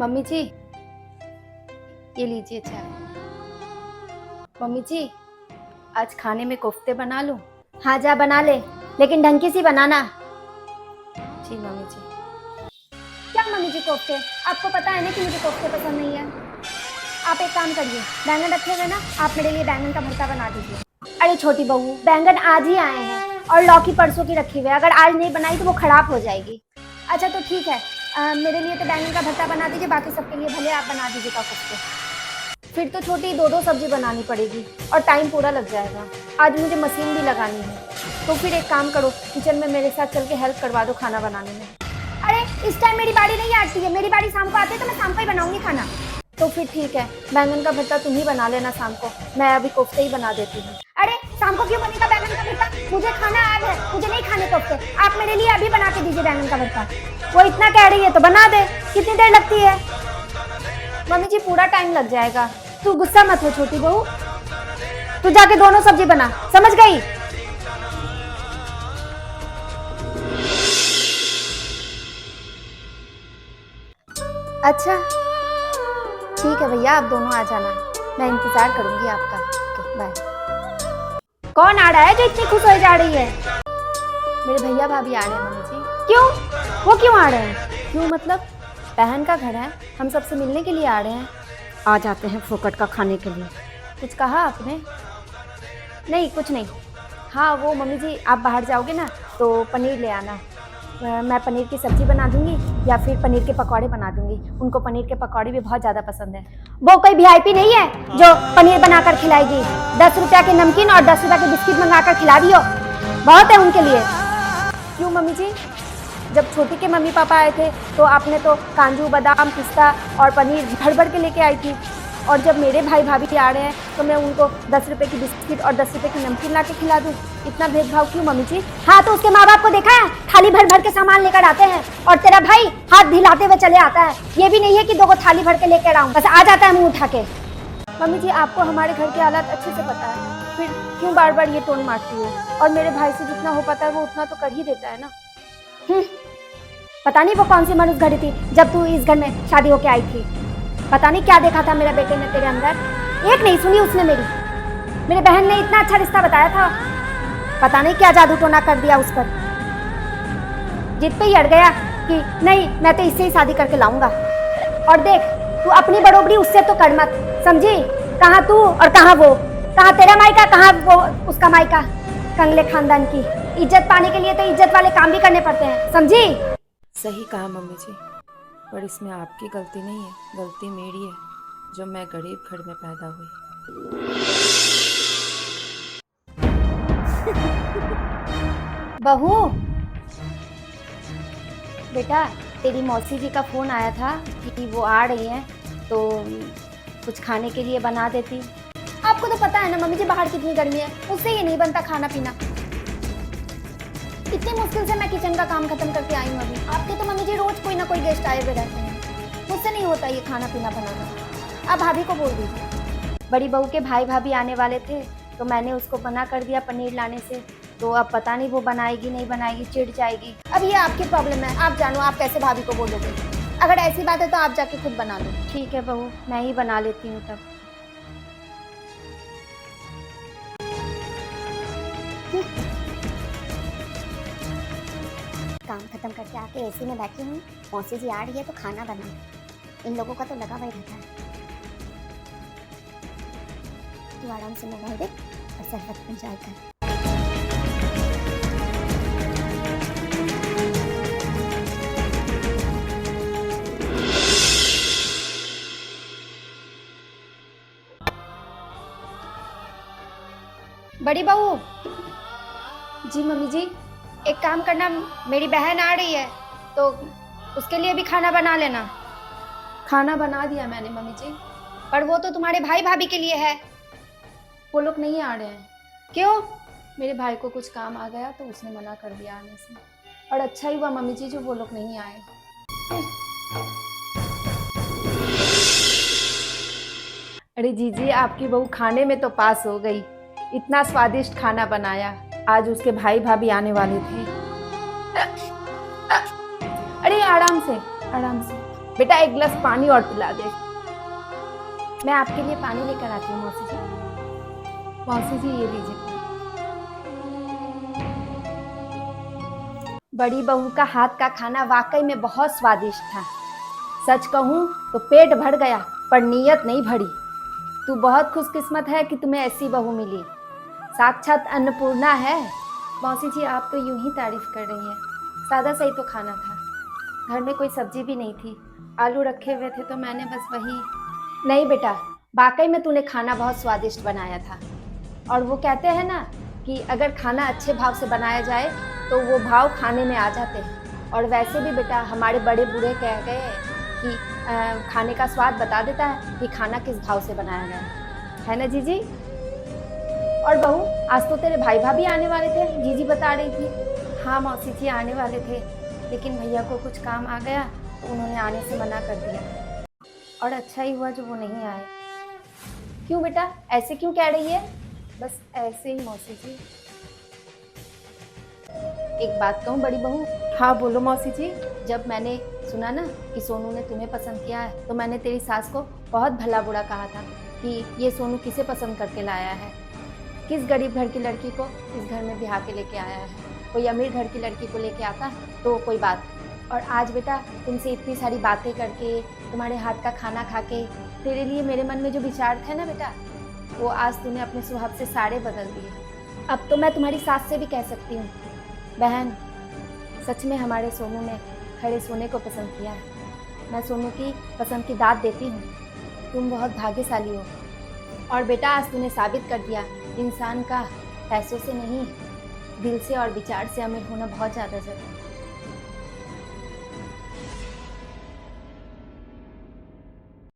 Mummy जी, ये लीजिए चाय। मम्मी जी, आज खाने में कोफ्ते बना लूं? हाँ जा बना ले, लेकिन ढंग की सी बनाना। जी मम्मी जी। क्या मम्मी जी कोफ्ते? आपको पता है ना कि मुझे कोफ्ते पसंद नहीं है। आप एक काम करिए, बैंगन रखे हुए ना, आप मेरे लिए बैंगन का भरता बना दीजिए। अरे छोटी बहू, बैंगन आज ही आए हैं और लौकी परसों की रखी हुई है। अगर आज नहीं बनाई तो वो खराब हो जाएगी। अच्छा तो ठीक है, मेरे लिए तो बैंगन का भरता बना दीजिए, बाकी सबके लिए भले आप बना दीजिएगा कोफ्ते। फिर तो छोटी दो दो सब्जी बनानी पड़ेगी और टाइम पूरा लग जाएगा। आज मुझे मशीन भी लगानी है, तो फिर एक काम करो, किचन में मेरे साथ चल के हेल्प करवा दो खाना बनाने में। अरे इस टाइम मेरी बारी नहीं आती है, मेरी बारी शाम को आती है तो मैं शाम को ही बनाऊंगी खाना। तो फिर ठीक है, बैंगन का भरता तुम ही बना लेना शाम को, मैं अभी कोफ्ते ही बना देती हूँ। अरे शाम को क्यों बनेगा बैंगन का भरता? मुझे खाना आज है, मुझे नहीं खाने कोफ्ते। आप मेरे लिए अभी बना के दीजिए बैंगन का भरता। वो इतना कह रही है तो बना दे, कितनी देर लगती है? मम्मी जी पूरा टाइम लग जाएगा। तू गुस्सा मत हो छोटी बहू, तू जाके दोनों सब्जी बना, समझ गई? अच्छा ठीक है भैया, आप दोनों आ जाना, मैं इंतजार करूंगी आपका। बाय। कौन आ रहा है जो इतनी खुश हो जा रही है? मेरे भैया भाभी आ रहे हैं मम्मी जी। क्यों? वो क्यों आ रहे हैं? क्यों मतलब, बहन का घर है, हम सबसे मिलने के लिए आ रहे हैं। आ जाते हैं फोकट का खाने के लिए। कुछ कहा आपने? नहीं कुछ नहीं। हाँ वो मम्मी जी, आप बाहर जाओगे ना तो पनीर ले आना, मैं पनीर की सब्जी बना दूंगी या फिर पनीर के पकौड़े बना दूंगी। उनको पनीर के पकौड़े भी बहुत ज़्यादा पसंद है। वो कोई वीआईपी नहीं है जो पनीर बनाकर खिलाएगी। 10 रुपया के नमकीन और 10 रुपया के बिस्किट मंगाकर खिला दियो, बहुत है उनके लिए। क्यों मम्मी जी, जब छोटी के मम्मी पापा आए थे तो आपने तो काजू बादाम पिस्ता और पनीर भर भर के लेके आई थी, और जब मेरे भाई भाभी आ रहे हैं तो मैं उनको 10 रुपये की बिस्किट और 10 रुपये की नमकीन ला के खिला दूँ। इतना भेदभाव क्यों मम्मी जी? हाँ तो उसके माँ बाप को देखा है, थाली भर भर के सामान लेकर आते हैं और तेरा भाई हाथ ढिलाते हुए चले आता है। ये भी नहीं है कि 2 को थाली भर के लेकर आऊँ, बस आ जाता है मुंह उठा के। मम्मी जी आपको हमारे घर के हालात अच्छे से पता है, फिर क्यों बार बार ये टोन मारती हो? और मेरे भाई से जितना हो पाता है वो उतना तो कर ही देता है ना। पता नहीं वो कौन सी मनुष्य घड़ी थी जब तू इस घर में शादी होके आई थी। पता नहीं क्या देखा था मेरे बेटे ने तेरे अंदर, एक नहीं सुनी उसने मेरी। मेरे बहन ने इतना अच्छा रिश्ता बताया था, पता नहीं क्या जादू टोना कर दिया उस पर। जिद पे ही अड़ गया कि नहीं मैं तो इससे ही शादी करके लाऊंगा। और देख तू अपनी बड़ोबरी उससे तो कर मत, समझी? कहाँ तू और कहाँ वो, कहाँ तेरा मायका कहाँ वो उसका मायका। कंगले खानदान की इज्जत पाने के लिए तो इज्जत वाले काम भी करने पड़ते हैं, समझी? सही कहा मम्मी जी, पर इसमें आपकी गलती नहीं है, गलती मेरी है जो मैं गरीब घर में पैदा हुई। बहू बेटा, तेरी मौसी जी का फोन आया था कि वो आ रही हैं तो कुछ खाने के लिए बना देती। आपको तो पता है ना मम्मी जी बाहर कितनी गर्मी है, उससे ये नहीं बनता खाना पीना। इतनी मुश्किल से मैं किचन का काम खत्म करके आई हूँ अभी। आपके तो मम्मी जी रोज कोई ना कोई गेस्ट आए हुए रहते हैं, मुझसे नहीं होता ये खाना पीना बनाना। आप भाभी को बोल दीजिए। बड़ी बहू के भाई भाभी आने वाले थे तो मैंने उसको मना कर दिया पनीर लाने से, तो अब पता नहीं वो बनाएगी नहीं बनाएगी, चिढ़ जाएगी। अब ये आपकी प्रॉब्लम है, आप जानो आप कैसे भाभी को बोलोगे। अगर ऐसी बात है तो आप जाके खुद बना लो। ठीक है बहू, मैं ही बना लेती हूँ तब। काम खत्म करके आके एसी में बैठी हूँ, मौसी जी आ रही है तो खाना बना। इन लोगों का तो लगा हुआ ही रहता है। तू आराम से मोबाइल देख और शरबत एंजॉय कर। बड़ी बहू। जी मम्मी जी। एक काम करना, मेरी बहन आ रही है तो उसके लिए भी खाना बना लेना। खाना बना दिया मैंने मम्मी जी। पर वो तो तुम्हारे भाई भाभी के लिए है। वो लोग नहीं आ रहे हैं। क्यों? मेरे भाई को कुछ काम आ गया तो उसने मना कर दिया आने से। और अच्छा ही हुआ मम्मी जी जो वो लोग नहीं आए। अरे जीजी, आपकी बहू खाने में तो पास हो गई, इतना स्वादिष्ट खाना बनाया। आज उसके भाई भाभी आने वाले थे। अरे आराम से आराम से। बेटा एक गिलास पानी और पिला दे। मैं आपके लिए पानी लेकर आती हूँ मौसी जी। मौसी जी ये लीजिए। बड़ी बहू का हाथ का खाना वाकई में बहुत स्वादिष्ट था। सच कहूँ तो पेट भर गया पर नीयत नहीं भरी। तू बहुत खुशकिस्मत है कि तुम्हें ऐसी बहू मिली, साक्षात अन्नपूर्णा है। मौसी जी आप तो यूं ही तारीफ कर रही हैं। सादा सही तो खाना था, घर में कोई सब्जी भी नहीं थी, आलू रखे हुए थे तो मैंने बस वही। नहीं बेटा, वाकई में तूने खाना बहुत स्वादिष्ट बनाया था। और वो कहते हैं ना कि अगर खाना अच्छे भाव से बनाया जाए तो वो भाव खाने में आ जाते हैं। और वैसे भी बेटा हमारे बड़े बूढ़े कह गए कि खाने का स्वाद बता देता है कि खाना किस भाव से बनाया गया है ना जीजी। और बहू आज तो तेरे भाई भाभी आने वाले थे, जीजी बता रही थी। हाँ मौसी जी आने वाले थे, लेकिन भैया को कुछ काम आ गया तो उन्होंने आने से मना कर दिया। और अच्छा ही हुआ जो वो नहीं आए। क्यों बेटा, ऐसे क्यों कह रही है? बस ऐसे ही मौसी जी। एक बात कहूँ बड़ी बहू? हाँ बोलो मौसी जी। जब मैंने सुना ना कि सोनू ने तुम्हें पसंद किया है तो मैंने तेरी सास को बहुत भला बुरा कहा था कि ये सोनू किसे पसंद करके लाया है, किस गरीब घर की लड़की को इस घर में ब्याह के लेके आया है। कोई अमीर घर की लड़की को लेके आता तो कोई बात। और आज बेटा तुमसे इतनी सारी बातें करके, तुम्हारे हाथ का खाना खा के, तेरे लिए मेरे मन में जो विचार थे ना बेटा, वो आज तूने अपने स्वभाव से सारे बदल दिए। अब तो मैं तुम्हारी सास से भी कह सकती हूँ, बहन सच में हमारे सोनू ने खड़े सोने को पसंद किया है। मैं सोनू की पसंद की दाद देती हूँ। तुम बहुत भाग्यशाली हो। और बेटा आज तूने साबित कर दिया इंसान का पैसों से नहीं, दिल से और विचार से अमीर होना बहुत ज़्यादा जरूरी है।